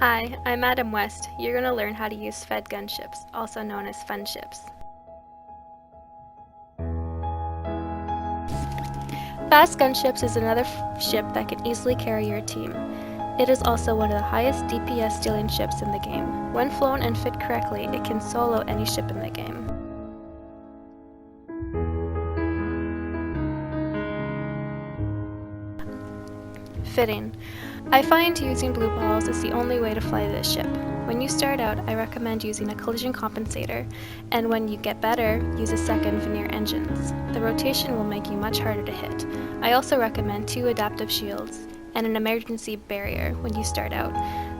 Hi, I'm Adam West. You're going to learn how to use fed gunships, also known as FunShips. Fast gunships is another ship that can easily carry your team. It is also one of the highest DPS stealing ships in the game. When flown and fit correctly, it can solo any ship in the game. Fitting. I find using blue balls is the only way to fly this ship. When you start out, I recommend using a collision compensator, and when you get better, use a second veneer engines. The rotation will make you much harder to hit. I also recommend 2 adaptive shields and an emergency barrier when you start out.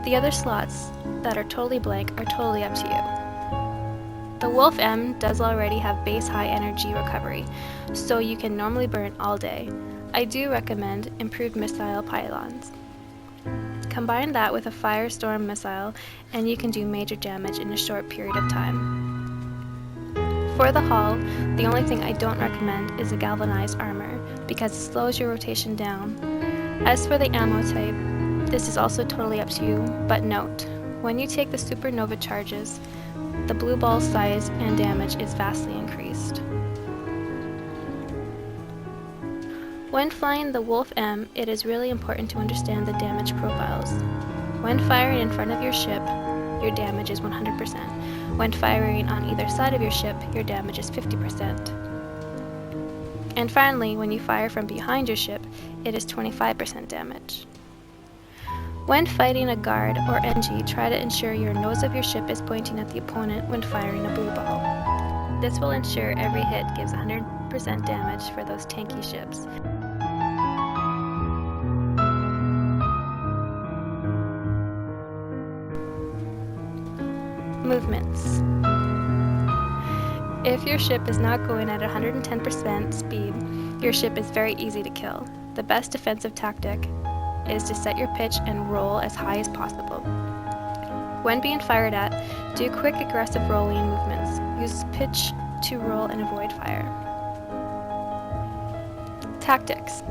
The other slots that are totally blank are totally up to you. The Wolf M does already have base high energy recovery, so you can normally burn all day. I do recommend improved missile pylons. Combine that with a Firestorm missile and you can do major damage in a short period of time. For the hull, the only thing I don't recommend is a galvanized armor because it slows your rotation down. As for the ammo type, this is also totally up to you, but note, when you take the supernova charges, the blue ball size and damage is vastly increased. When flying the Wolf M, it is really important to understand the damage profiles. When firing in front of your ship, your damage is 100%. When firing on either side of your ship, your damage is 50%. And finally, when you fire from behind your ship, it is 25% damage. When fighting a guard or NG, try to ensure your nose of your ship is pointing at the opponent when firing a blue ball. This will ensure every hit gives 100% damage for those tanky ships. Movements. If your ship is not going at 110% speed, your ship is very easy to kill. The best defensive tactic is to set your pitch and roll as high as possible. When being fired at, do quick aggressive rolling movements. Use pitch to roll and avoid fire. Tactics.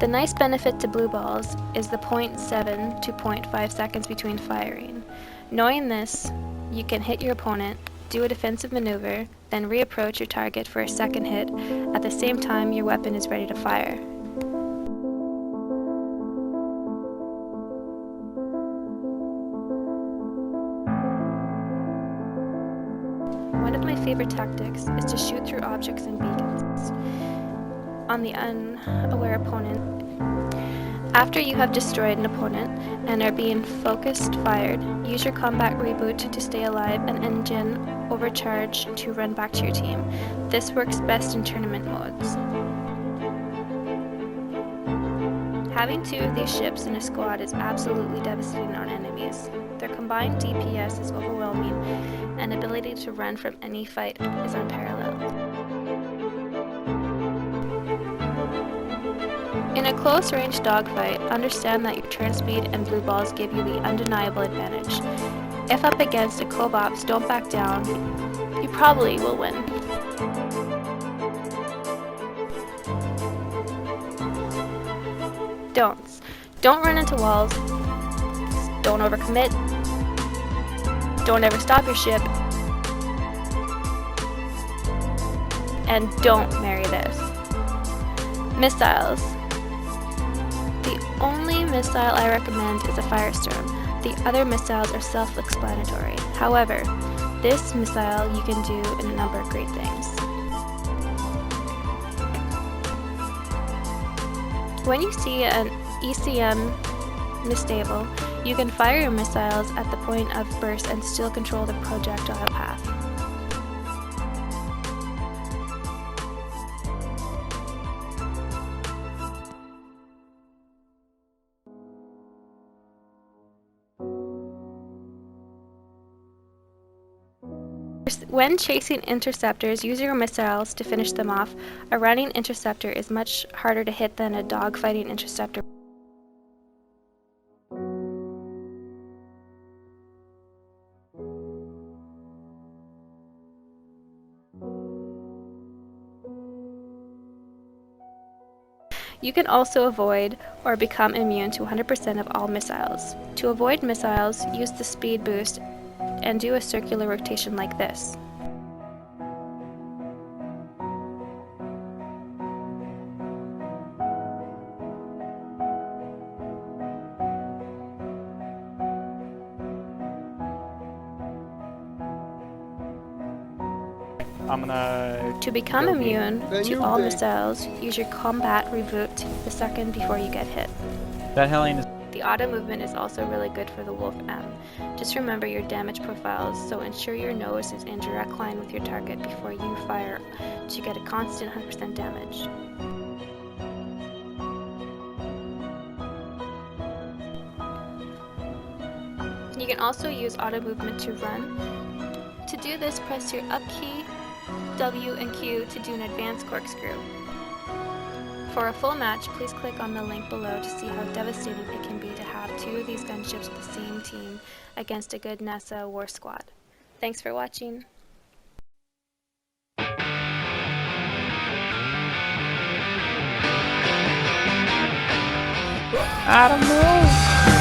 The nice benefit to blue balls is the 0.7 to 0.5 seconds between firing. Knowing this, you can hit your opponent, do a defensive maneuver, then reapproach your target for a second hit at the same time your weapon is ready to fire. One of my favorite tactics is to shoot through objects and beacons on the unaware opponent. After you have destroyed an opponent and are being focused fired, use your combat reboot to stay alive and engine overcharge to run back to your team. This works best in tournament modes. Having 2 of these ships in a squad is absolutely devastating on enemies. Their combined DPS is overwhelming, and ability to run from any fight is unparalleled. In a close-range dogfight, understand that your turn speed and blue balls give you the undeniable advantage. If up against a co-ops, don't back down. You probably will win. Don'ts. Don't run into walls. Don't overcommit. Don't ever stop your ship. And don't marry this. Missiles. The only missile I recommend is a Firestorm. The other missiles are self-explanatory. However, this missile you can do in a number of great things. When you see an ECM misstable, you can fire your missiles at the point of burst and still control the projectile path. When chasing interceptors, use your missiles to finish them off. A running interceptor is much harder to hit than a dogfighting interceptor. You can also avoid or become immune to 100% of all missiles. To avoid missiles, use the speed boost and do a circular rotation like this. To become immune to all missiles, use your combat reboot the second before you get hit. That hellion is... The auto movement is also really good for the Wolf M. Just remember your damage profiles, so ensure your nose is in direct line with your target before you fire to get a constant 100% damage. You can also use auto movement to run. To do this, press your up key, W and Q to do an advanced corkscrew. For a full match, please click on the link below to see how devastating it can be to have two of these gunships with the same team against a good NASA war squad. Thanks for watching. I don't know.